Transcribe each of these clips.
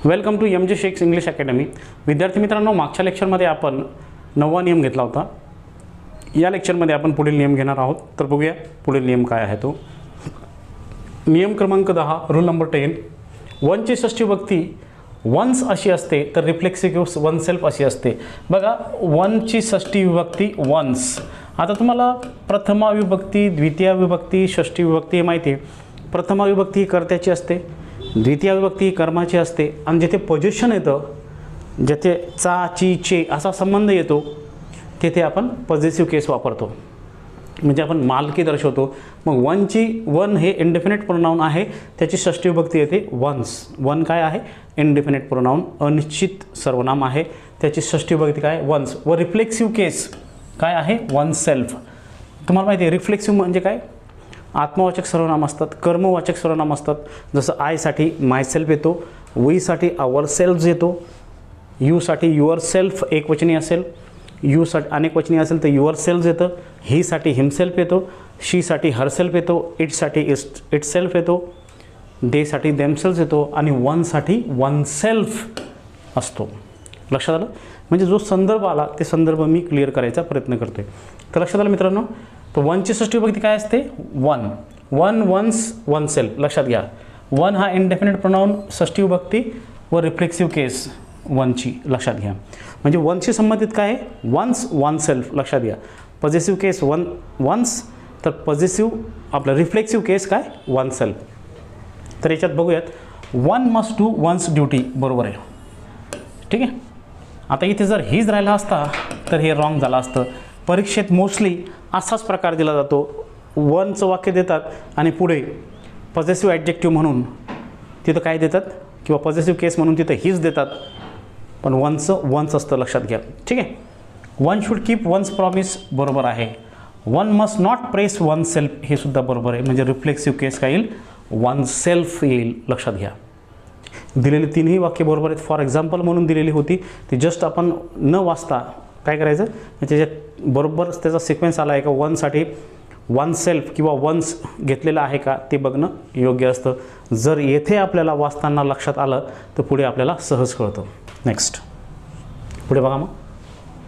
Welcome to MJ shakes English academy. विद्यार्थी मित्रांनो, मागच्या लेक्चरमध्ये आपण 9वा नियम घेतला होता. या लेक्चरमध्ये आपण पुढील नियम घेणार आहोत. तर बघूया पुढील नियम काय आहे तो. नियम क्रमांक 10, रूल नंबर 10. वनची षष्ठी विभक्ती वन्स अशी असते तर रिफ्लेक्सिव्ह वन सेल्फ अशी असते. बघा, वनची षष्ठी विभक्ती वन्स. आता तुम्हाला प्रथमा विभक्ती, द्वितीय विभक्ती, षष्ठी विभक्ती हे माहिती आहे. प्रथमा विभक्ती कर्त्याची असते, द्वितीय विभक्ती कर्माची असते आणि जिथे पोझिशन येतं, जिथे चा, ची, चे असा संबंध येतो तिथे आपण पॉझिटिव्ह केस वापरतो, म्हणजे आपण मालकी दर्शवतो. मग वन हे इंडेफिनिट प्रोनाउन आहे, त्याची षष्ठी विभक्ती येते वन्स. वन काय आहे? इंडेफिनिट प्रोनाउन, अनिश्चित सर्वनाम आहे, त्याची षष्ठी विभक्ती काय? वन्स. व रिफ्लेक्सिव्ह केस काय आहे? One self. तुम्हाला माहिती आहे रिफ्लेक्सिव्ह म्हणजे काय? आत्मवाचक सर्वनाम असतात, कर्मवाचक सर्वनाम असतात. जसं आयसाठी मायसेल्फ येतो, वीसाठी आवर सेल्फ येतो, यूसाठी युअर सेल्फ एकवचनी असेल, यूसाठी अनेकवचनी असेल तर युअर सेल्फ येतं, हीसाठी हिमसेल्फ येतो, शीसाठी हरसेल्फ येतो, इटसाठी इट सेल्फ येतो, देसाठी देमसेल्फ येतो आणि वनसाठी वन सेल्फ असतो. लक्षात आलं? म्हणजे जो संदर्भ आला ते संदर्भ मी क्लिअर करायचा प्रयत्न करतोय. तर लक्षात आलं मित्रांनो? तर वनची षष्ठी विभक्ती काय असते? One. One, ones, oneself. लक्षात घ्या, वन हा इंडेफिनिट प्रोनाउन, षष्ठी विभक्ती व रिफ्लेक्सिव्ह केस वनची. लक्षात घ्या, म्हणजे वनशी संबंधित काय आहे? Ones, oneself. लक्षात घ्या, पॉझिटिव्ह केस वन्स, तर पॉझिटिव्ह आपलं रिफ्लेक्सिव्ह केस काय? Oneself. तर याच्यात बघूयात, one must do one's duty. बरोबर आहे, ठीक आहे. आता इथे जर हीच राहिला असता तर हे रॉंग झालं असतं. परीक्षेत मोस्टली असाच प्रकार दिला जातो. वनचं वाक्य देतात आणि पुढे पॉझिटिव्ह ॲडजेक्टिव्ह म्हणून तिथं काय देतात, किंवा पॉझिटिव्ह केस म्हणून तिथं हीच देतात, पण वनचं वन्स असतं. लक्षात घ्या, ठीक आहे. One should keep one's promise. बरोबर आहे. One must not press oneself. हे सुद्धा बरोबर आहे, म्हणजे रिफ्लेक्सिव्ह केस काय येईल? वन सेल्फ येईल. लक्षात घ्या, दिलेली तीनही वाक्य बरोबर आहेत. फॉर एक्झाम्पल म्हणून दिलेली होती, ती जस्ट आपण न वाचता काय करायचं, त्याच्यात बरोबर त्याचा सिक्वेन्स आला आहे का, वनसाठी वन सेल्फ किंवा वन्स घेतलेलं आहे का ते बघणं योग्य असतं. जर येथे आपल्याला वाचताना लक्षात आलं तर पुढे आपल्याला सहज कळतं. नेक्स्ट पुढे बघा, मग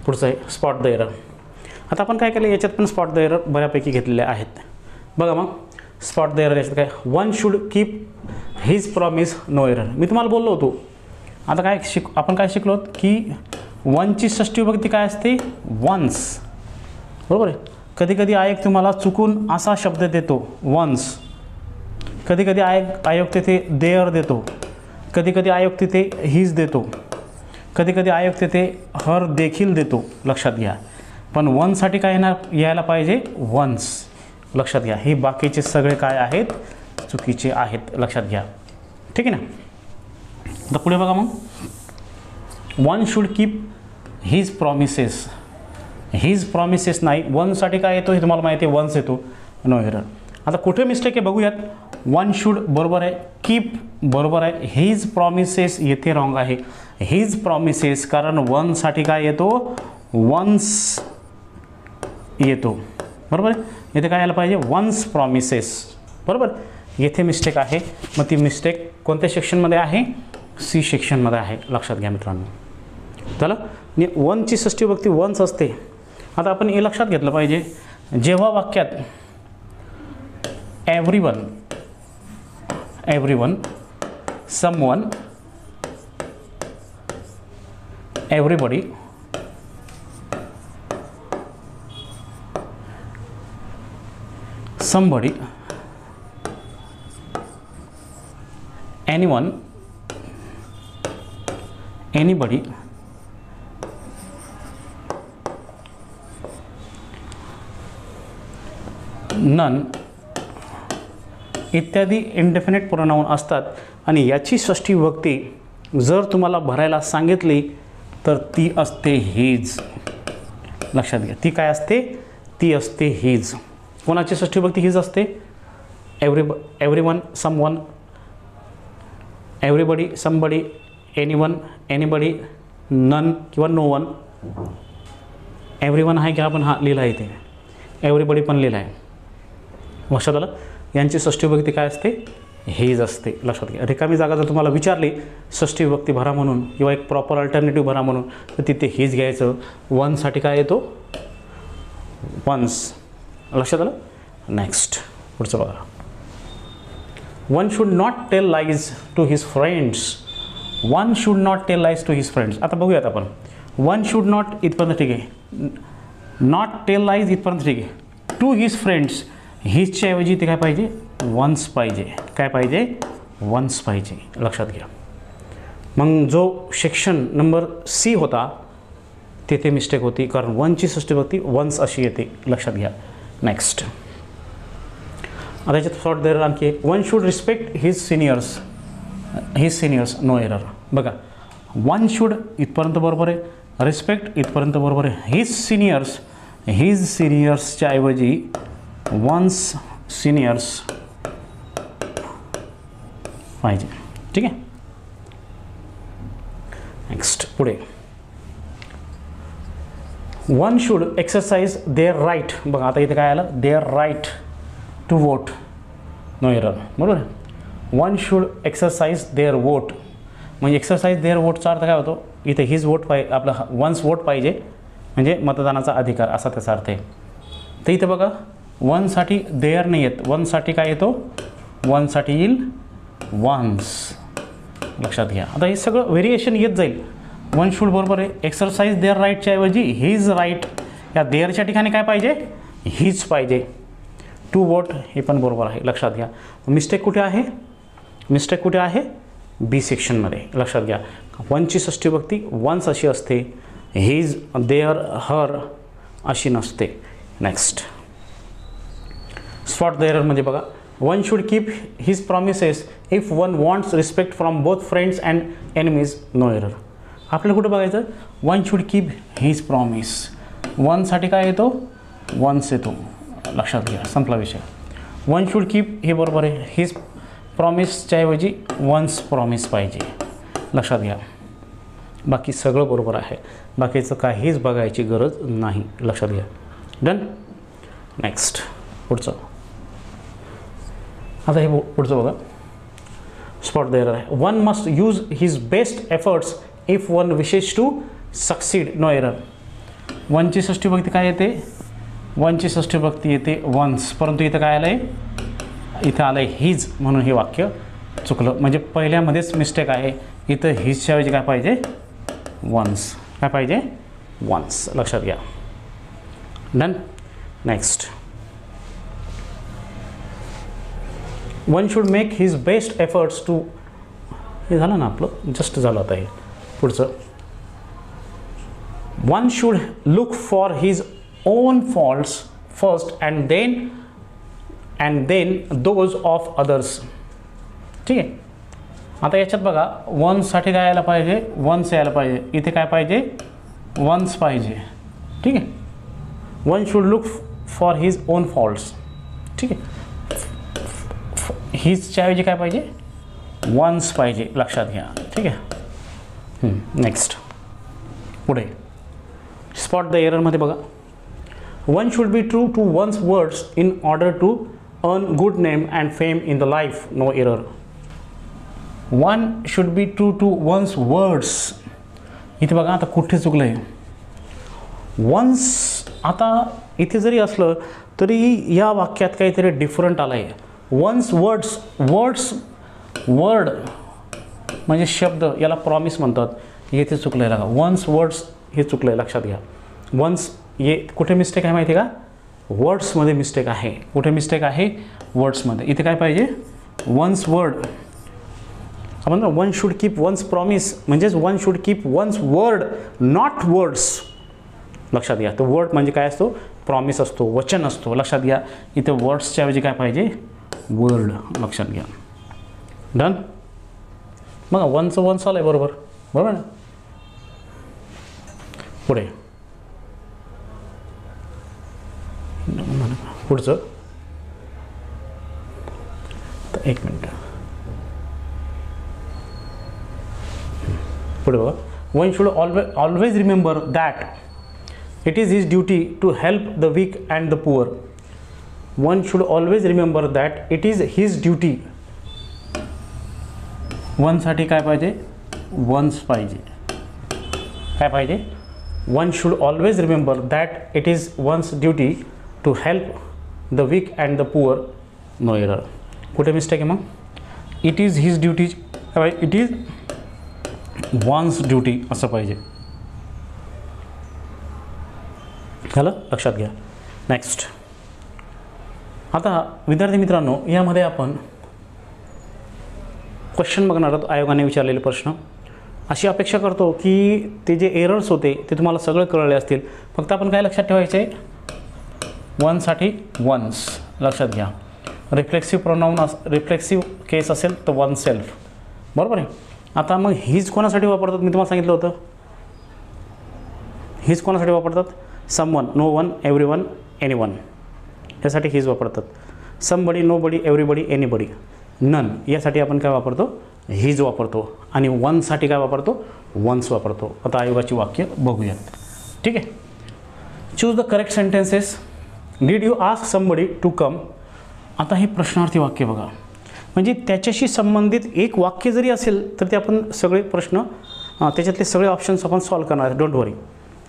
पुढचं आहे स्पॉट द एरर. आता आपण काय केलं, याच्यात पण स्पॉट द एरर बऱ्यापैकी घेतलेले आहेत. बघा मग, स्पॉट द एरर याच्यात काय? One should keep his promise, no error. मी तुम्हाला बोललो होतो. आता काय आपण काय शिकलो की वनची षष्ठी विभक्ती काय असते? वन्स. बरोबर आहे. कधी कधी आयोग तुम्हाला चुकून असा शब्द देतो वन्स, कधी कधी आयोग तिथे देअर देतो, कधी कधी आयोग तिथे हीज देतो, कधी कधी आयोग तिथे हर देखील देतो. लक्षात घ्या, पण वनसाठी काय यायला पाहिजे? वन्स. लक्षात घ्या, हे बाकीचे सगळे काय आहेत? चुकीचे आहेत. लक्षात घ्या, ठीक आहे ना. आता पुढे बघा, मग one should keep his promises. His promises नाही, वनसाठी काय येतो हे तुम्हाला माहिती आहे, वन्स येतो, नो एरर. आता कुठे मिस्टेक आहे बघूयात. वन शुड बरोबर आहे, कीप बरोबर आहे, हीज प्रॉमिसेस येथे रॉंग आहे. हीज प्रॉमिसेस, कारण वनसाठी काय येतो? वन्स येतो. बरोबर आहे, येथे काय यायला पाहिजे? One's promises. बरोबर, येथे मिस्टेक आहे. मग ती मिस्टेक कोणत्या सेक्शनमध्ये आहे? सी सेक्शनमध्ये आहे. लक्षात घ्या मित्रांनो. चला, वनची षष्ठी विभक्ती वन्स असते. आता आपण हे लक्षात घेतलं पाहिजे, जेव्हा वाक्यात everyone, someone, everybody, somebody, anyone, anybody, none इत्यादी इंडेफिनिट प्रोनाउन असतात. आणि याची षष्ठी विभक्ती जर तुम्हाला भरायला सांगितली तर ती असते हीज. लक्षात घ्या, ती काय असते? ती असते हीज. कोणाची षष्ठी विभक्ती हीज असते? Everyone, someone, everybody, somebody, anyone, anybody, none किंवा नो वन. एव्हरीवन आहे की आपण हा लिहिला आहे, इथे एव्हरीबडी पण लिहिला आहे. लक्षात आलं? यांची षष्ठी विभक्ती काय असते? हीज असते. लक्षात घ्या. रिकामी जागा जर तुम्हाला विचारली षष्ठी विभक्ती भरा म्हणून किंवा एक प्रॉपर अल्टरनेटिव्ह भरा म्हणून तर तिथे हीज घ्यायचं. वनसाठी काय येतो? वन्स. लक्षात आलं? नेक्स्ट पुढचं बघा. One should not tell lies to his friends. One should not tell lies to his friends. आता बघूयात आपण. वन शुड नॉट इथपर्यंत ठीक आहे. नॉट टेल लाईज इथपर्यंत ठीक आहे. टू हिज फ्रेंड्स हिजच्या ऐवजी ते काय पाहिजे? वन्स पाहिजे. काय पाहिजे? वन्स पाहिजे. लक्षात घ्या. मग जो सेक्शन नंबर सी होता तेथे मिस्टेक होती कारण वनची षष्ठी विभक्ती वन्स अशी येते. लक्षात घ्या. नेक्स्ट आता याच्यात शॉर्ट देर आणखी एक. One should respect his seniors. His seniors no error. बघा वन शुड इथपर्यंत बरोबर आहे. रिस्पेक्ट इथपर्यंत बरोबर आहे. हिज सिनियर्सच्या ऐवजी वन्स सिनियर्स पाहिजे. ठीक आहे. नेक्स्ट पुढे. One should exercise their right. बघा आता इथे काय आलं? Their right to vote. No error. बरोबर आहे. One should exercise their vote म्हणजे एक्सरसाइज देअर वोटचा अर्थ काय होतो? इथे हिज वोट पाहिजे, आपला वन्स वोट पाहिजे म्हणजे मतदानाचा अधिकार असा त्याचा अर्थ आहे. तर इथे बघा वनसाठी देअर नाही येत. वनसाठी काय येतो? वनसाठी येईल वन्स. लक्षात घ्या. आता हे सगळं व्हेरिएशन येत जाईल. वन शुड बरोबर आहे. एक्सरसाइज देअर राईटच्या ऐवजी हिज राईट. या देअरच्या ठिकाणी काय पाहिजे? हिज पाहिजे. टू वोट हे पण बरोबर आहे. लक्षात घ्या. मिस्टेक कुठे आहे? मिस्टेक कुठे आहे? बी सेक्शनमध्ये. लक्षात घ्या. वनची षष्ठी विभक्ती वन्स अशी असते. हिज देअर हर अशी नसते. नेक्स्ट स्पॉट द एररमध्ये बघा. One should keep his promises if one wants respect from both friends and enemies. No error. आपल्याला कुठं बघायचं? One should keep his promise. वनसाठी काय येतो? वन्स येतो. लक्षात घ्या. संपला विषय. वन शुड कीप हे बरोबर आहे. हिज प्रॉमिसच्या ऐवजी वन्स प्रॉमिस पाहिजे. लक्षात घ्या. बाकी सगळं बरोबर आहे. बाकीचं काहीच बघायची गरज नाही. लक्षात घ्या. डन. नेक्स्ट पुढचं. आता हे पुढचं बघा. स्पॉट द एरर आहे. One must use his best efforts if one wishes to succeed. No error. वनची षष्ठी विभक्ती काय येते? वनची षष्ठी विभक्ती येते वन्स. परंतु इथं काय आलं आहे? इथं आलं आहे हिज म्हणून हे वाक्य चुकलं. म्हणजे पहिल्यामध्येच मिस्टेक आहे. इथं हिजच्या ऐवजी काय पाहिजे? वन्स. काय पाहिजे? वन्स. लक्षात घ्या. Done. Next. One should make his best efforts to. हे झालं ना आपलं? जस्ट झालं आता हे. पुढचं. One should look for his own faults first and then those of others. ठीक आहे. आता याच्यात बघा वन्ससाठी काय यायला पाहिजे? वन्स यायला पाहिजे. इथे काय पाहिजे? वन्स पाहिजे. ठीक आहे. One should look for his own faults. ठीक आहे. हिजच्या ऐवजी काय पाहिजे? वन्स पाहिजे. लक्षात घ्या. ठीक आहे. नेक्स्ट पुढे. स्पॉट द एररमध्ये बघा. One should be true to one's words in order to earn good name and fame in the life. No error. One should be true to one's words. इथे बघा आता कुठे चुकलं आहे? वन्स आता इथे जरी असलं तरी या वाक्यात काहीतरी डिफरंट आलं आहे. Once words. वर्ड म्हणजे शब्द, याला प्रॉमिस म्हणतात. येथे चुकलं आहे. बघा वन्स वर्ड्स हे चुकलं आहे. लक्षात घ्या. वन्स ये कुठे मिस्टेक आहे माहिती आहे का? वर्ड्समध्ये मिस्टेक आहे. कुठे मिस्टेक आहे? वर्ड्समध्ये. इथे काय पाहिजे? One's word. आपण one should keep one's promise म्हणजेच one should keep one's word not words. लक्षात घ्या. तो वर्ड म्हणजे काय असतो? प्रॉमिस असतो, वचन असतो. लक्षात घ्या. इथे वर्ड्सच्या ऐवजी काय पाहिजे? वर्ड. लक्षात घ्या. डन. मग वनचं वन्स आलं आहे बरोबर. बरोबर ना. पुढे पुढचं. तर एक मिनिट पुढे बघा. One should always remember that it is his duty to help the weak and the poor. One should always remember that it is his duty वनसाठी काय पाहिजे, वन्स पाहिजे. काय पाहिजे, one should always remember that it is one's duty to help the weak and the poor. No error. कुठे mistake आहे मग, it is his duty, it is one's duty असं पाहिजे. झालं, लक्षात घ्या. नेक्स्ट, आता विद्यार्थी मित्रांनो, यामध्ये आपण क्वेश्चन बघणार आहोत, आयोगाने विचारलेले प्रश्न. अशी अपेक्षा करतो की ते जे एरर्स होते ते तुम्हाला सगळे कळले असतील. फक्त आपण काय लक्षात ठेवायचे आहे, वनसाठी वन्स लक्षात घ्या. रिफ्लेक्सिव्ह प्रोनाऊन रिफ्लेक्सिव्ह केस असेल तर वन सेल्फ, बरोबर आहे. आता मग हीज कोणासाठी वापरतात, मी तुम्हाला सांगितलं होतं. हीज कोणासाठी वापरतात, someone, no one, everyone, anyone, यासाठी हीज वापरतात. Somebody, nobody, everybody, anybody, none, यासाठी आपण काय वापरतो, हीज वापरतो. आणि वनसाठी काय वापरतो, वन्स वापरतो. आता आयोगाची वाक्य बघूया. ठीक आहे. Choose the correct sentences. Did you ask somebody to come. आता हे प्रश्नार्थी वाक्य बघा, म्हणजे त्याच्याशी संबंधित एक वाक्य जरी असेल तर ते आपण सगळे प्रश्न त्याच्यातले सगळे ऑप्शन्स आपण सॉल्व करणार आहेत. Don't worry.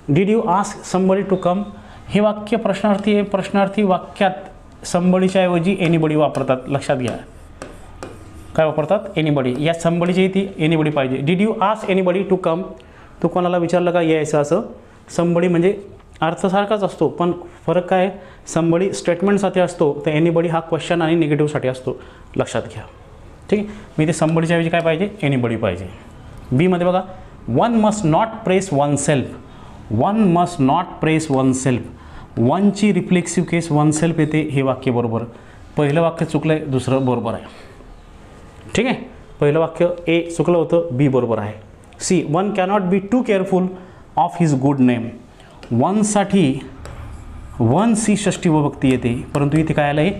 Did you ask somebody to come, हे वाक्य प्रश्नार्थी आहे. प्रश्नार्थी वाक्यात समबडीच्या ऐवजी एनीबडी वापरतात. लक्षात घ्या, काय वापरतात, एनीबडी. या समबडीची ती एनीबडी पाहिजे. Did you ask anybody to come, तू कोणाला विचारलं का यायचं असं. समबडी म्हणजे अर्थ सारखाच असतो, पण फरक काय, समबडी स्टेटमेंटसाठी असतो तर एनीबडी हा क्वेश्चन आणि निगेटिव्हसाठी असतो. लक्षात घ्या. ठीक आहे. मी ते समबडीच्या ऐवजी काय पाहिजे, एनीबडी पाहिजे. बीमध्ये बघा, one must not press one self. One must not press one self. वनची रिफ्लेक्सिव्ह केस वन सेल्फ येते, हे वाक्य बरोबर. पहिलं वाक्य चुकलं आहे, दुसरं बरोबर आहे. ठीक आहे. पहिलं वाक्य ए चुकलं होतं, बी बरोबर आहे. C, one cannot be too careful of his good name. वनसाठी वन्स ही षष्टी विभक्ती येते, परंतु इथे काय आलं आहे,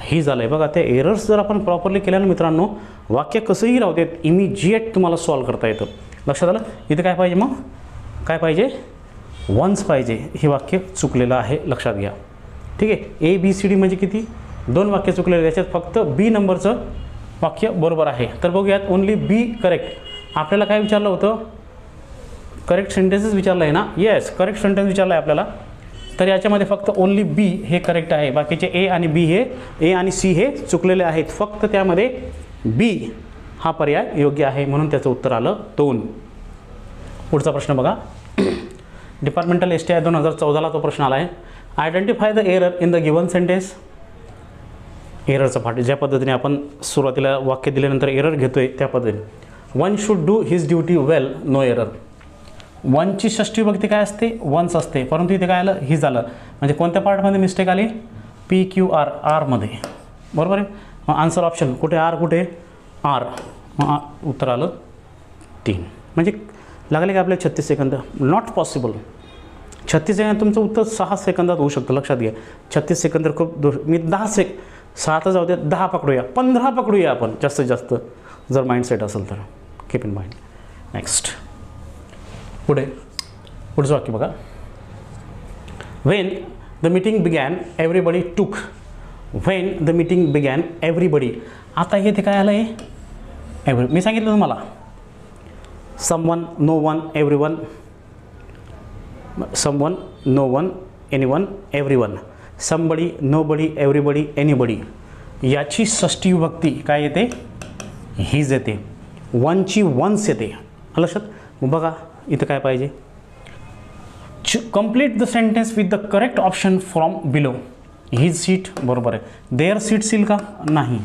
ही झालं आहे. बघा, त्या एरर्स जर आपण प्रॉपरली केल्या ना मित्रांनो, वाक्य कसंही राहते, इमिजिएट तुम्हाला सॉल्व करता येतं. लक्षात आलं. इथे काय पाहिजे मग, काय पाहिजे, वन्स पाहिजे. हे वाक्य चुकलेलं आहे, लक्षात घ्या. ठीक आहे. ए बी सी डी म्हणजे किती, 2 वाक्य चुकलेले. त्याच्यात फक्त बी नंबरचं वाक्य बरोबर आहे. तर बघूयात, ओनली बी करेक्ट. आपल्याला काय विचारलं होतं, करेक्ट सेंटेन्सेस विचारलं आहे ना. येस, करेक्ट सेंटेन्स विचारलं आहे आपल्याला. तर याच्यामध्ये फक्त ओनली बी हे करेक्ट आहे. बाकीचे ए आणि बी हे, ए आणि सी हे चुकलेले आहेत. फक्त त्यामध्ये बी हा पर्याय योग्य आहे, म्हणून त्याचं उत्तर आलं 2. पुढचा प्रश्न बघा. डिपार्टमेंटल STI 2014ला तो प्रश्न आला आहे. Identify the error in the given sentence. एररचा पार्ट ज्या पद्धतीने आपण सुरुवातीला वाक्य दिल्यानंतर एरर घेतोय त्या पद्धतीने. One should do his duty well, no error. वनची षष्टी विभक्ती काय असते, वन्स असते, परंतु इथे काय आलं, ही झालं. म्हणजे कोणत्या पार्टमध्ये मिस्टेक आली, PQR, आरमध्ये. बरोबर आहे. मग आन्सर ऑप्शन कुठे, आर कुठे, आर. मग उत्तर आलं 3. म्हणजे लागले का आपले 36 सेकंद. Not possible. 36 सेकंद तुमचं उत्तर 6 सेकंदात होऊ शकतं. लक्षात घ्या. 36 सेकंद खूप मी 6 तर जाऊ द्या, 10 पकडूया, 15 पकडूया आपण जास्तीत जास्त, जर माइंडसेट असेल तर. Keep in mind. नेक्स्ट, पुढचं वाक्य बघा. When the meeting began everybody took. When the meeting began everybody. आता इथे काय आलं आहे, मी सांगितलं तुम्हाला, someone, no one, everyone, someone, no one, anyone, everyone, somebody, nobody, everybody, anybody. याची षष्टी विभक्ती काय येते, हीज येते. वनची वन्स येते. लक्षात बघा. इथं काय पाहिजे, complete the sentence with the correct option from below. His seat बरोबर आहे. देअर सीट्स येईल का, नाही.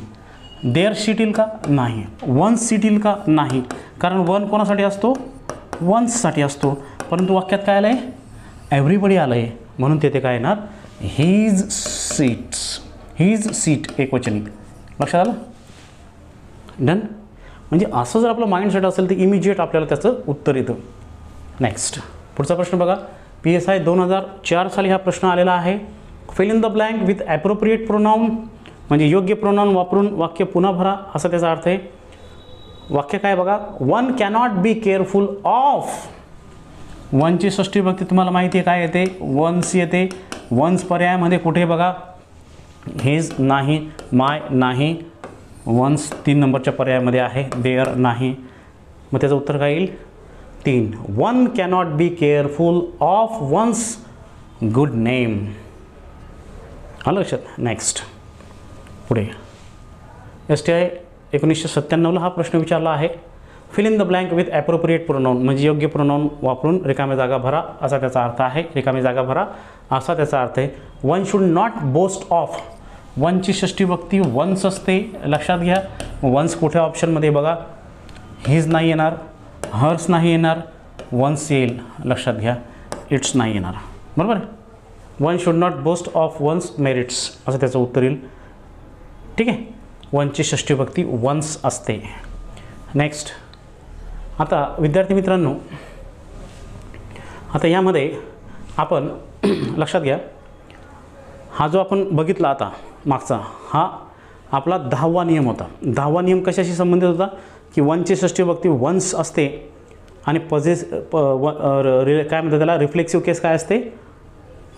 देअर सीट येईल का, नाही. वन्स सीट येईल का, नाही. कारण वन कोणासाठी असतो, वन्ससाठी असतो. परंतु वाक्यात काय आलं आहे, एव्हरीबडी आलं आहे, म्हणून तेथे काय येणार, हिज सीट्स. हिज सीट एकवचनी. लक्षात आलं. डन. म्हणजे असं जर आपलं माइंडसेट असेल तर इमिजिएट आपल्याला त्याचं उत्तर येतं. नेक्स्ट, पुढचा प्रश्न बघा. PSI 2004 साली हा प्रश्न आलेला आहे. Fill in the blank with appropriate pronoun. म्हणजे योग्य प्रोनाऊन वापरून वाक्य पुन्हा भरा, असा त्याचा अर्थ आहे. वाक्य काय बघा. One cannot be careful of. वनची षष्टी विभक्ती तुम्हाला माहिती आहे काय येते, वन्स येते. वन्स पर्यायामध्ये कुठे बघा, हिज नाही, माय नाही, वन्स 3 नंबरच्या पर्यायामध्ये आहे, देअर नाही, मग त्याचं उत्तर काय येईल 3. One cannot be careful of one's good name. आलं लक्षात. नेक्स्ट पुढे STI 1997ला हा प्रश्न विचारला आहे. Fill in the blank with appropriate pronoun, म्हणजे योग्य प्रोनाऊन वापरून रिकामी जागा भरा असा त्याचा अर्थ आहे. रिकामी जागा भरा असा त्याचा अर्थ आहे. One should not boast of, वनची षष्टी विभक्ती वन्स असते, लक्षात घ्या. वन्स कुठल्या ऑप्शनमध्ये बघा, हिज नाही येणार, हर्स नाही येणार, वन्स येईल, लक्षात घ्या. इट्स नाही येणार, बरोबर आहे. One should not boast of one's merits असं त्याचं उत्तर येईल. ठीक आहे. वनची षष्टी विभक्ती वन्स असते. नेक्स्ट, आता विद्यार्थी मित्रांनो, आता यामध्ये आपण लक्षात घ्या, हा जो आपण बघितला आता मागचा, हा आपला 10वा नियम होता. 10वा नियम कशाशी संबंधित होता की वनची षष्टी विभक्ती वन्स असते आणि काय म्हणतात त्याला, रिफ्लेक्सिव्ह केस काय असते,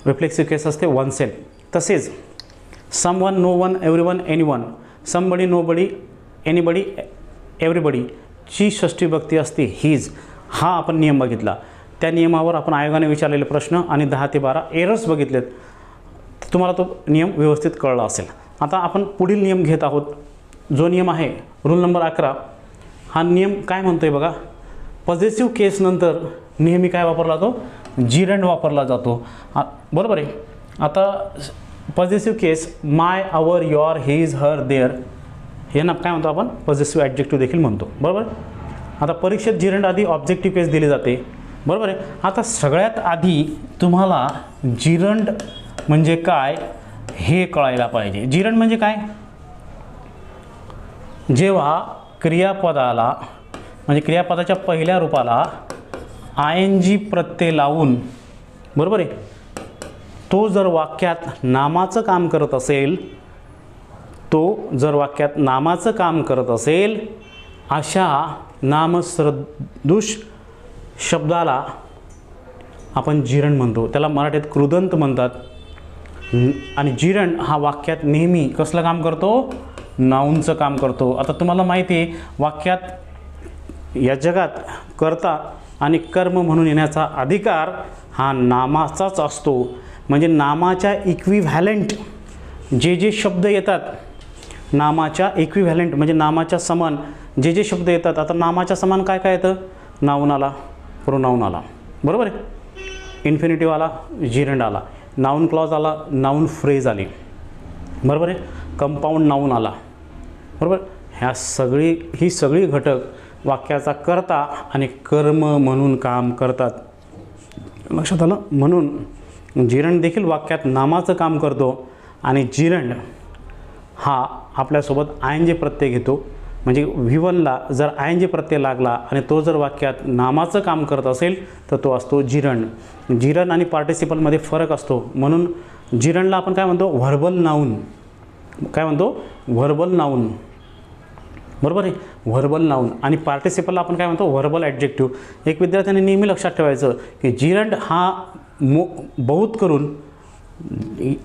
रिफ्लेक्सिव्ह केस असते वनसेल. तसेच someone, no one, everyone, anyone, somebody, nobody, anybody, everybody ची षष्टी विभक्ती असते हीज. हा आपण नियम बघितला. त्या नियमावर आपण आयोगाने विचारलेले प्रश्न आणि 10 ते 12 एरर्स बघितलेत. तुम्हाला तो नियम व्यवस्थित कळला असेल. आता आपण पुढील नियम घेत आहोत. जो नियम आहे रूल नंबर 11. हा नियम काय म्हणतो आहे बघा, पॉझिटिव्ह केसनंतर नेहमी काय वापरला जातो, जिरंड वापरला जातो, बरोबर आहे. आता positive case my, our, your, his, her, their हे ना काय म्हणतो आपण, पॉझिटिव्ह ॲडजेक्टिव्ह देखील म्हणतो, बरोबर. आता परीक्षेत जिरंड आधी ऑब्जेक्टिव्ह केस दिली जाते, बरोबर आहे. आता सगळ्यात आधी तुम्हाला जिरंड म्हणजे काय हे कळायला पाहिजे. जिरंड म्हणजे काय, जेव्हा क्रियापदाला म्हणजे क्रियापदाच्या पहिल्या रूपाला ING प्रत्यय लावून, बरोबर आहे, तो जर वाक्यात नामाचं काम करत असेल, तो जर वाक्यात नामाचं काम करत असेल, अशा नामसदृश शब्दाला आपण जिरंड म्हणतो. त्याला मराठीत कृदंत म्हणतात. आणि जिरंड हा वाक्यात नेहमी कसलं काम करतो, नाऊनचं काम करतो. आता तुम्हाला माहिती आहे वाक्यात या जगात कर्ता आणि कर्म म्हणून येण्याचा अधिकार हा नामाचाच असतो. म्हणजे नामाच्या इक्विव्हॅलेंट जे शब्द येतात, नामाच्या इक्विव्हॅलेंट म्हणजे नामाच्या समान जे शब्द येतात. आता नामाच्या समान काय काय येतं, नाऊन आला, प्रोनाऊन आला, बरोबर आहे, इन्फिनिटिव्ह आला, जिरंड आला, नाऊन क्लॉज आला, नाऊन फ्रेज आली, बरोबर आहे, कंपाऊंड नाऊन आला, बरोबर. ही सगळी घटक वाक्याचा कर्ता आणि कर्म म्हणून काम करतात, लक्षात आलं. म्हणून जिरंड देखील वाक्यात नामाचं काम करतो. आणि जिरंड हा आपल्यासोबत ING प्रत्यय घेतो. म्हणजे V1ला जर ING प्रत्यय लागला आणि तो जर वाक्यात नामाचं काम करत असेल तर तो असतो जिरंड. जिरंड आणि पार्टिसिपलमध्ये फरक असतो. म्हणून जिरंडला आपण काय म्हणतो, व्हर्बल नाऊन. काय म्हणतो, व्हर्बल नाऊन, बरोबर आहे, व्हर्बल नाऊन. आणि पार्टिसिपलला आपण काय म्हणतो, व्हर्बल ॲडजेक्टिव्ह. एक विद्यार्थ्यांनी नेहमी लक्षात ठेवायचं की जिरंड हा बहुत करून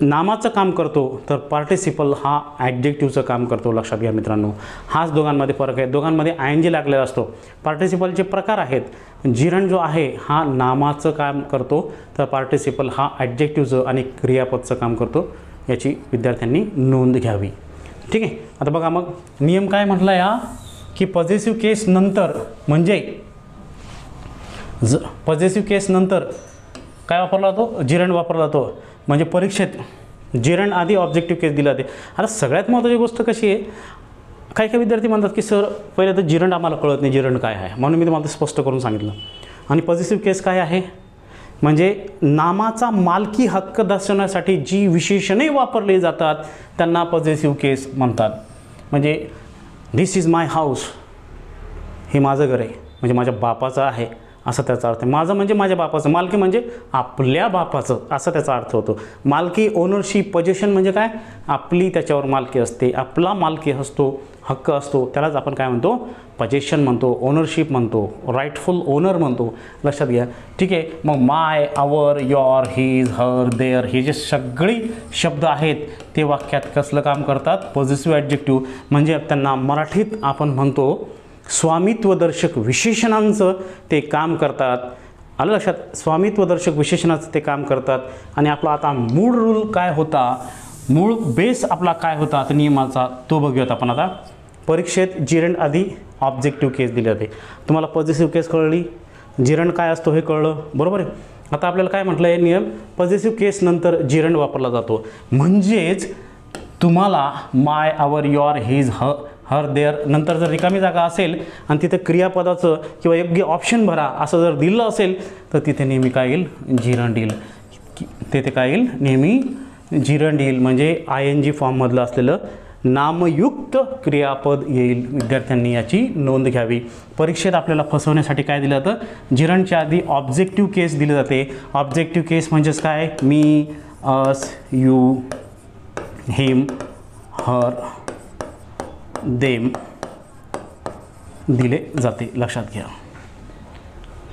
नामाचं काम करतो, तर पार्टिसिपल हा ॲडजेक्टिव्हचं काम करतो. लक्षात घ्या मित्रांनो, हाच दोघांमध्ये फरक आहे. दोघांमध्ये ING लागलेला असतो. पार्टिसिपलचे प्रकार आहेत. जिरंड जो आहे हा नामाचं काम करतो, तर पार्टिसिपल हा ॲडजेक्टिव्हचं आणि क्रियापदचं काम करतो. याची विद्यार्थ्यांनी नोंद घ्यावी. ठीक आहे. आता बघा मग नियम काय म्हटला या की पॉझिटिव्ह केस नंतर म्हणजे पॉझिटिव्ह केस नंतर काय वापरला जातो, जिरंड वापरला जातो. म्हणजे परीक्षेत जिरंड आधी ऑब्जेक्टिव्ह केस दिला जाते. आता सगळ्यात महत्त्वाची गोष्ट कशी आहे, काही काही विद्यार्थी म्हणतात की सर पहिले तर जिरंड आम्हाला कळत नाही, जिरंड काय आहे, म्हणून मी तुम्हाला स्पष्ट करून सांगितलं. आणि पॉझिटिव्ह केस काय आहे, म्हणजे नामाचा मालकी हक्क दर्शवण्यासाठी जी विशेषणे वापरली जातात त्यांना पॉझिटिव्ह केस म्हणतात. म्हणजे धिस इज माय हाऊस, हे माझं घर आहे, म्हणजे माझ्या बापाचं आहे असा त्याचा अर्थ आहे. माझं म्हणजे माझ्या बापाचं, मालकी म्हणजे आपल्या बापाचं, असा त्याचा अर्थ होतो. मालकी, ओनरशिप, पोजेशन म्हणजे काय, आपली त्याच्यावर मालकी असते, आपला मालकी असतो, हक्क असतो, त्यालाच आपण काय म्हणतो, पोजेशन म्हणतो, ओनरशिप म्हणतो, राईटफुल ओनर म्हणतो. लक्षात घ्या. ठीक आहे. मग माय, our, your, his, her, their हे जे सगळे शब्द आहेत ते वाक्यात कसलं काम करतात, पॉझिटिव्ह ॲडजेक्टिव्ह, म्हणजे त्यांना मराठीत आपण म्हणतो स्वामित्वदर्शक विशेषणांचं ते काम करतात. आलं लक्षात, स्वामित्वदर्शक विशेषणाचं ते काम करतात. आणि आपला आता मूळ रूल काय होता, मूळ बेस आपला काय होता तर नियमाचा, तो बघूयात आपण आता. परीक्षेत जिरंड आधी ऑब्जेक्टिव्ह केस दिले जाते. तुम्हाला पॉझिटिव्ह केस कळली, जिरंड काय असतो हे कळलं, बरोबर आहे. आता आपल्याला काय म्हटलं आहे नियम, पॉझिटिव्ह केस नंतर जिरंड वापरला जातो. म्हणजेच तुम्हाला माय, our, your, his, her, there नंतर जर रिकामी जागा असेल आणि तिथे क्रियापदाचं किंवा योग्य ऑप्शन भरा असं जर दिलं असेल तर तिथे नेहमी काय येईल, जिरंड येईल. तिथे काय येईल, नेहमी जिरंड येईल. म्हणजे ING फॉर्ममधलं असलेलं नामयुक्त क्रियापद येईल. विद्यार्थ्यांनी याची नोंद घ्यावी. परीक्षेत आपल्याला फसवण्यासाठी काय दिलं जातं, जिरंडच्या आधी ऑब्जेक्टिव्ह केस दिले जाते. ऑब्जेक्टिव्ह केस म्हणजेच काय, मी, अस, यू, हिम, हर, देम दिले जाते. लक्षात घ्या.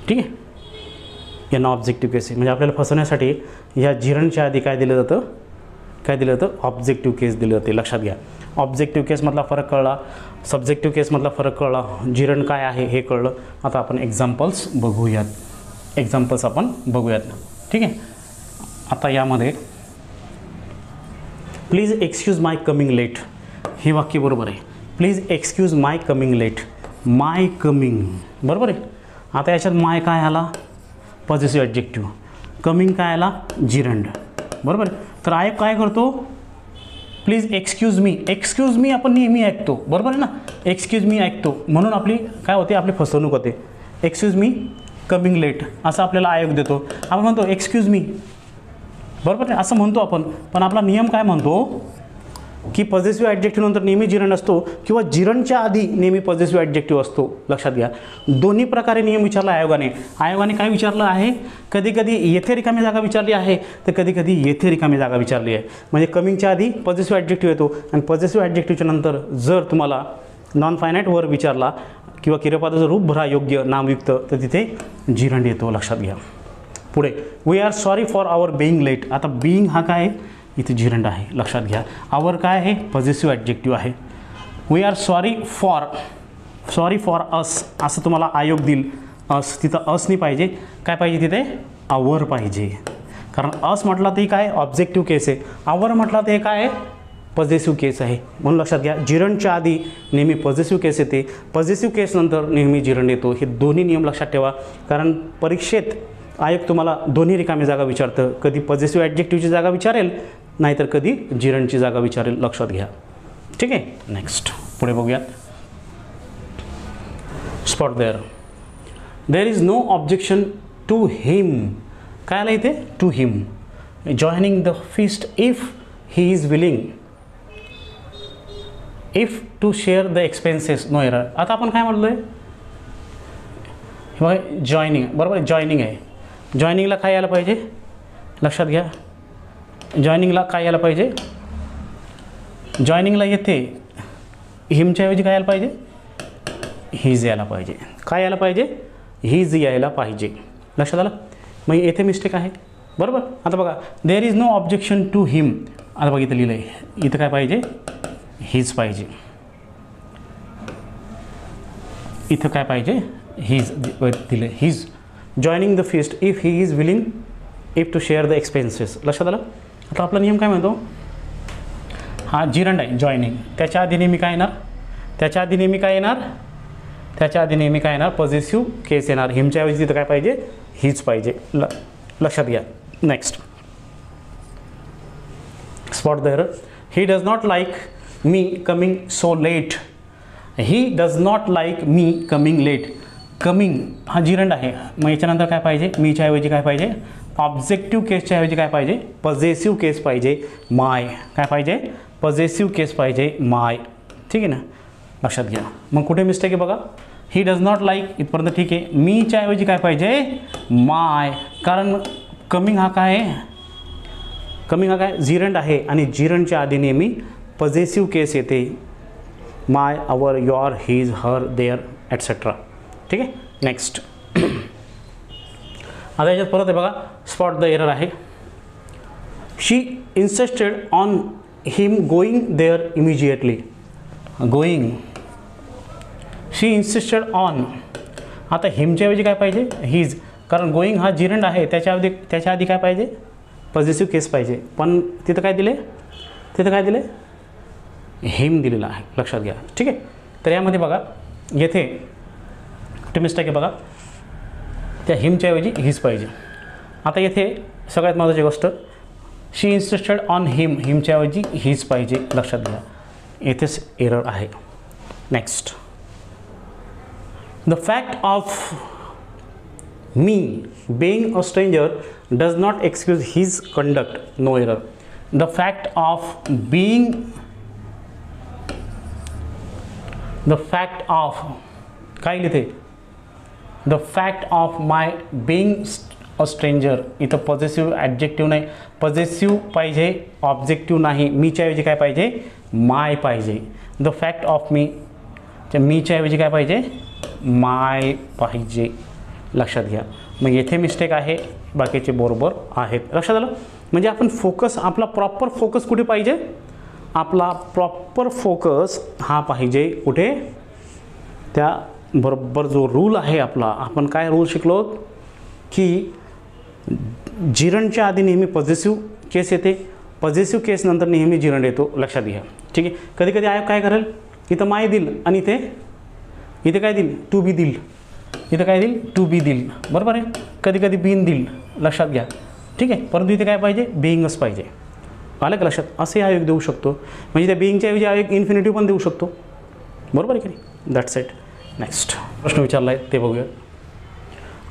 ठीक आहे. यांना ऑब्जेक्टिव्ह केस म्हणजे आपल्याला फसवण्यासाठी या जिरंडच्या आधी काय दिलं जातं, काय दिलं जातं, ऑब्जेक्टिव्ह केस दिले जाते. लक्षात घ्या. ऑब्जेक्टिव्ह केसमधला फरक कळला, सब्जेक्टिव्ह केसमधला फरक कळला, जिरंड काय आहे हे कळलं. आता आपण एक्झाम्पल्स बघूयात. ठीक आहे. आता यामध्ये please excuse my coming late हे वाक्य बरोबर आहे. Please excuse my coming late, my coming बरोबर आहे. आता याच्यात माय काय आला, पॉझिटिव्ह ॲडजेक्टिव्ह, कमिंग काय आला, जिरंड, बरोबर आहे. तर आय काय करतो, प्लीज एक्सक्यूज मी आपण नेहमी ऐकतो, बरोबर आहे ना, एक्सक्यूज मी ऐकतो म्हणून आपली काय होते, आपली फसवणूक होते. एक्सक्यूज मी कमिंग लेट असं आपल्याला आयोग देतो. आपण म्हणतो एक्सक्यूज मी, बरोबर आहे, असं म्हणतो आपण. पण आपला नियम काय म्हणतो की पॉझिटिव्ह ॲडजेक्टिव्ह नंतर नेहमी जिरंड असतो किंवा जिरंडच्या आधी नेहमी पॉझिटिव्ह ॲडजेक्टिव्ह असतो. लक्षात घ्या. दोन्ही प्रकारे नियम विचारला आयोगाने. काय विचारलं आहे, कधी कधी येथे रिकामी जागा विचारली आहे तर कधी कधी येथे रिकामी जागा विचारली आहे. म्हणजे कमिंगच्या आधी पॉझिटिव्ह ॲडजेक्टिव्ह येतो आणि पॉझिटिव्ह ॲडजेक्टिव्हच्या नंतर जर तुम्हाला नॉन फायनाईट वर्ब विचारला किंवा क्रियापदाचं रूप भरा योग्य नामयुक्त तर तिथे जिरंड येतो. लक्षात घ्या. पुढे we are sorry for our being late. आता बीइंग हा काय आहे, इथे जिरंड आहे. लक्षात घ्या. आवर काय आहे, पॉझिटिव्ह ॲडजेक्टिव्ह आहे. We are sorry for us असं तुम्हाला आयोग देईल. अस तिथं अस नाही पाहिजे, काय पाहिजे तिथे, आवर पाहिजे. कारण अस म्हटलं तर काय ऑब्जेक्टिव्ह केस आहे, आवर म्हटलं तर काय आहे, पॉझिटिव्ह केस आहे. म्हणून लक्षात घ्या. जिरंडच्या आधी नेहमी पॉझिटिव्ह केस येते, पॉझिटिव्ह केस नंतर नेहमी जिरंड येतो. हे दोन्ही नियम लक्षात ठेवा. कारण परीक्षेत आयोग तुम्हाला दोन्ही रिकामी जागा विचारतं. कधी पॉझिटिव्ह ॲडजेक्टिव्हची जागा विचारेल, नाहीतर कधी जिरंडची जागा विचारेल. लक्षात घ्या. ठीक आहे. नेक्स्ट पुढे बघूयात. Spot there is no objection to him. काय आलं इथे, to him joining the feast if he is willing, if to share the expenses, no error. आता आपण काय म्हटलं आहे, जॉईनिंग, बरोबर आहे, जॉईनिंग आहे. जॉईनिंगला काय यायला पाहिजे, लक्षात घ्या. जॉईनिंगला काय यायला पाहिजे, जॉईनिंगला येथे हिमच्या ऐवजी काय यायला पाहिजे, हिज यायला पाहिजे. काय यायला पाहिजे, हिज यायला पाहिजे. लक्षात आलं. मग येथे मिस्टेक आहे, बरोबर. आता बघा, there is no objection to him. आता बघा इथं लिहिलं आहे, इथं काय पाहिजे, हिज पाहिजे. इथं काय पाहिजे, हिज दिले, his joining the feast if he is willing, if to share the expenses. लक्षात आलं. आता आपला नियम काय म्हणतो, हा जिरंड आहे जॉईनिंग, त्याच्या आधी नेहमी काय येणार, त्याच्या आधी नेहमी काय येणार, पॉझिटिव्ह केस येणार. हिमच्या ऐवजी तिथं काय पाहिजे, हीच पाहिजे. लक्षात घ्या. Next spot there. He does not like me coming so late. He does not like me coming late. Coming हा जिरंड आहे, मग याच्यानंतर काय पाहिजे, मीच्या ऐवजी काय पाहिजे, ऑब्जेक्टिव्ह केसच्या ऐवजी काय पाहिजे, पॉझिटिव्ह केस पाहिजे, माय. काय पाहिजे, पॉझिटिव्ह केस पाहिजे, माय. ठीक आहे ना. लक्षात घ्या. मग कुठे मिस्टेक आहे बघा, ही डज नॉट लाईक इथपर्यंत ठीक आहे. मीच्या ऐवजी काय पाहिजे माय, कारण कमिंग हा काय आहे, कमिंग हा काय जिरंड आहे आणि जिरंडच्या आधी नेहमी पॉझेसिव्ह केस येते. My, our, your, his, her, their etcetera. ठीक आहे. नेक्स्ट आता याच्यात परत आहे बघा, स्पॉट द एरर आहे. She insisted on him going there immediately. Going, she insisted on, आता हिमच्या ऐवजी काय पाहिजे हिज, कारण गोईंग हा जिरंड आहे, त्याच्या आधी काय पाहिजे पॉझेसिव्ह केस पाहिजे. पण तिथं काय दिले, तिथं काय दिले हिम दिलेला आहे, लक्षात घ्या. ठीक आहे. तर यामध्ये बघा येथे मिस्टेक आहे बघा, त्या हिमच्या ऐवजी हिज पाहिजे. आता येथे सगळ्यात महत्त्वाची गोष्ट, शी इन्सिस्टेड ऑन हिम, हिमच्या ऐवजी हिज पाहिजे, लक्षात घ्या. येथेच एरर आहे. Next, the fact of me being a stranger does not excuse his conduct. No error. The fact of being, the fact of काय लिहिते, the fact of my being a stranger, इथं positive adjective नाही, positive पाहिजे objective नाही. मीच्या ऐवजी काय पाहिजे माय पाहिजे. द फॅक्ट ऑफ मी, मीच्या ऐवजी काय पाहिजे माय पाहिजे, लक्षात घ्या. मग येथे मिस्टेक आहे, बाकीचे बरोबर आहेत. लक्षात आलं. म्हणजे आपण फोकस, आपला प्रॉपर फोकस कुठे पाहिजे, आपला प्रॉपर फोकस हा पाहिजे कुठे, त्या बरोबर जो रूल आहे आपला. आपण काय रूल शिकलो की जिरंडच्या आधी नेहमी पॉझिटिव्ह केस येते, पॉझिटिव्ह केस नंतर नेहमी जिरंड येतो, लक्षात घ्या. ठीक आहे. कधी कधी आयोग काय करेल, इथं माय दिल आणि इथे काय दिल टू बी दिल, इथं काय देईल टू बी दिल, बरोबर आहे. कधी कधी बीन दिल, लक्षात घ्या. ठीक आहे. परंतु इथे काय पाहिजे बिईंगच पाहिजे, आलं का लक्षात. असे आयोग देऊ शकतो, म्हणजे त्या बिईंगच्या ऐवजी आयोग इन्फिनिटिव्ह पण देऊ शकतो, बरोबर आहे की नाही. That's it. नेक्स्ट प्रश्न विचारला आहे ते बघूया.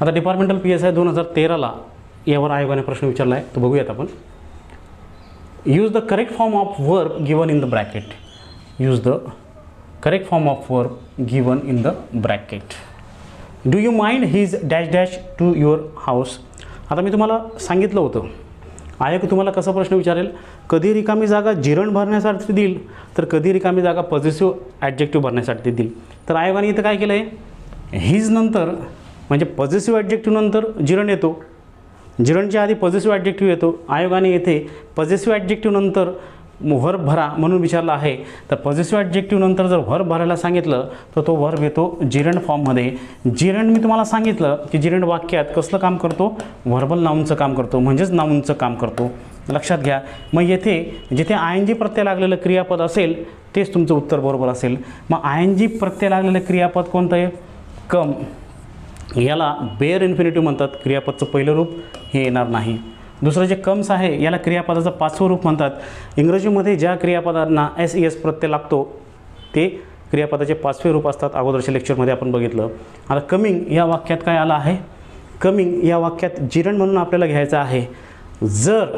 आता डिपार्टमेंटल PSI 2013ला यावर आयोगाने प्रश्न विचारला आहे, तो बघूयात आपण. Use the correct form of verb given in the bracket. Use the correct form of verb given in the bracket. Do you mind his dash dash to your house. आता मी तुम्हाला सांगितलं होतं, आयोग तुम्हाला कसा प्रश्न विचारेल, कधी रिकामी जागा जिरंड भरण्यासाठी देईल, तर कधी रिकामी जागा पॉझिटिव्ह ॲडजेक्टिव्ह भरण्यासाठी देईल. तर आयोगाने इथं काय केलं आहे, हिज नंतर म्हणजे पॉझिटिव्ह ॲडजेक्टिव्ह नंतर जिरंड येतो, जिरंडच्या आधी पॉझिटिव्ह ॲडजेक्टिव्ह येतो. आयोगाने येथे पॉझिटिव्ह ॲडजेक्टिव्ह नंतर व्हर्ब भरा म्हणून विचारला आहे. तर पॉझिटिव्ह ॲडजेक्टिव्ह नंतर जर व्हर्ब भरायला सांगितलं तर तो व्हर्ब येतो जिरंड फॉर्ममध्ये. जिरंड मी तुम्हाला सांगितलं की जिरंड वाक्यात कसलं काम करतो, व्हर्बल नाऊनचं काम करतो, म्हणजेच नाऊनचं काम करतो, लक्षात घ्या. मग येथे जिथे ING प्रत्यय लागलेलं क्रियापद असेल तेच तुमचं उत्तर बरोबर असेल. मग ING प्रत्यय लागलेलं क्रियापद कोणतं आहे, कम. याला बेअर इन्फिनिटिव्ह म्हणतात, क्रियापदचं पहिलं रूप हे येणार नाही. दुसरं जे कम्स आहे याला क्रियापदाचं पाचवं रूप म्हणतात. इंग्रजीमध्ये ज्या क्रियापदांना SES प्रत्यय लागतो ते क्रियापदाचे पाचवे रूप असतात, अगोदरच्या लेक्चरमध्ये आपण बघितलं. आता कमिंग या वाक्यात काय आलं आहे, कमिंग या वाक्यात जिरंड म्हणून आपल्याला घ्यायचं आहे. जर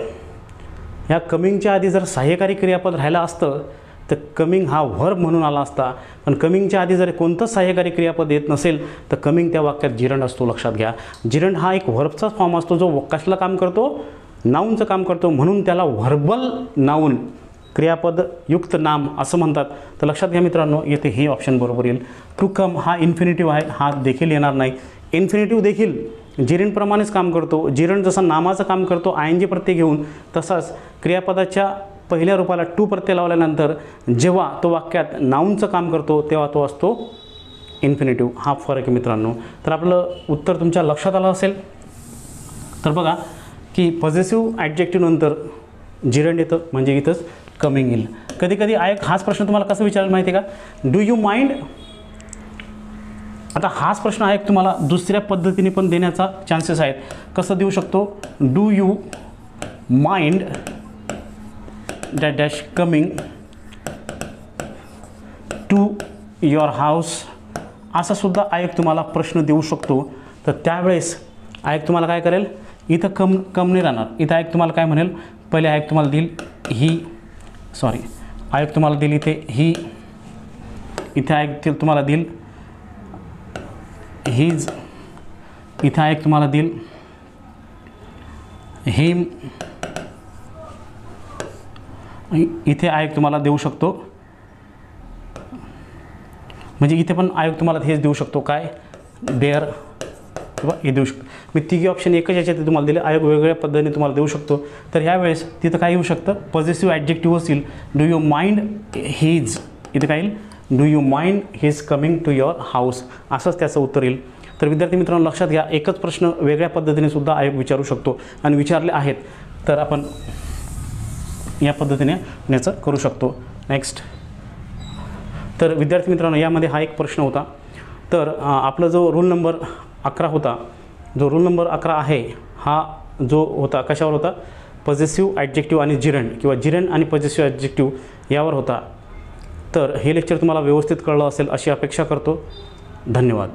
ह्या कमिंगच्या आधी जर सहाय्यकारी क्रियापद राहिलं असतं तर कमिंग हा व्हर्ब म्हणून आला असता. पण कमिंगच्या आधी जर कोणतंच सहाय्यकारी क्रियापद येत नसेल तर कमिंग त्या वाक्यात जिरंड असतो, लक्षात घ्या. जिरंड हा एक व्हर्बचाच फॉर्म असतो जो कसलं काम करतो, नाऊनचं काम करतो, म्हणून त्याला व्हर्बल नाऊन क्रियापदयुक्त नाम असं म्हणतात. तर लक्षात घ्या मित्रांनो, येथे हे ऑप्शन बरोबर येईल. टू कम हा इन्फिनिटिव्ह आहे, हा देखील येणार नाही. इन्फिनिटिव्ह देखील जिरंडप्रमाणेच काम करतो. जिरंड जसं नामाचं काम करतो ING प्रत्यय घेऊन, तसाच क्रियापदाच्या पहिल्या रूपाला टू प्रत्यय लावल्यानंतर जेव्हा तो वाक्यात नाऊनचं काम करतो तेव्हा तो असतो इन्फिनिटिव्ह. हा फरक आहे मित्रांनो. तर आपलं उत्तर तुमच्या लक्षात आलं असेल. तर बघा की पॉझिटिव्ह ॲडजेक्टिव्ह नंतर जिरंड येतं, म्हणजे इथंच कमिंग येईल. कधी कधी हाच प्रश्न तुम्हाला कसं विचारायला माहिती आहे का, डू यू माइंड. आता हाच प्रश्न तुम्हाला दुसऱ्या पद्धतीने पण देण्याचा चान्सेस आहेत. कसं देऊ शकतो, do you mind dash dash coming to your house, असा सुद्धा तुम्हाला प्रश्न देऊ शकतो. तर त्यावेळेस तुम्हाला काय करेल, इथं कम नाही राहणार. इथं तुम्हाला काय म्हणेल, पहिले तुम्हाला देईल ही, तुम्हाला देईल इथे ही, इथे तुम्हाला देईल हीज, इथे आयोग तुम्हाला देईल हिम, इथे आयोग तुम्हाला देऊ शकतो, म्हणजे इथे पण आयोग तुम्हाला हेच देऊ शकतो, काय देअर किंवा हे देऊ शकतो. मी तिघी ऑप्शन एकच याच्यात तुम्हाला दिले, आयोग वेगवेगळ्या पद्धतीने तुम्हाला देऊ शकतो. तर ह्यावेळेस तिथं काय येऊ शकतं, पॉझिटिव्ह ॲडजेक्टिव्ह असतील, डू यू माइंड हीज, इथं काय येईल, do you mind his coming to your house, असंच त्याचं उत्तर येईल. तर विद्यार्थी मित्रांनो लक्षात घ्या, एकच प्रश्न वेगळ्या पद्धतीने सुद्धा आयोग विचारू शकतो आणि विचारले आहेत तर आपण या पद्धतीने याचं करू शकतो. नेक्स्ट, तर विद्यार्थी मित्रांनो यामध्ये हा एक प्रश्न होता. तर आपला जो रूल नंबर 11 होता, जो रूल नंबर 11 आहे हा जो होता कशावर होता, पॉझिटिव्ह ॲडजेक्टिव्ह आणि जिरंड किंवा जिरंड आणि पॉझिटिव्ह ॲडजेक्टिव्ह यावर होता. तर हे लेक्चर तुम्हाला व्यवस्थित कळलं असेल अशी अपेक्षा करतो. धन्यवाद.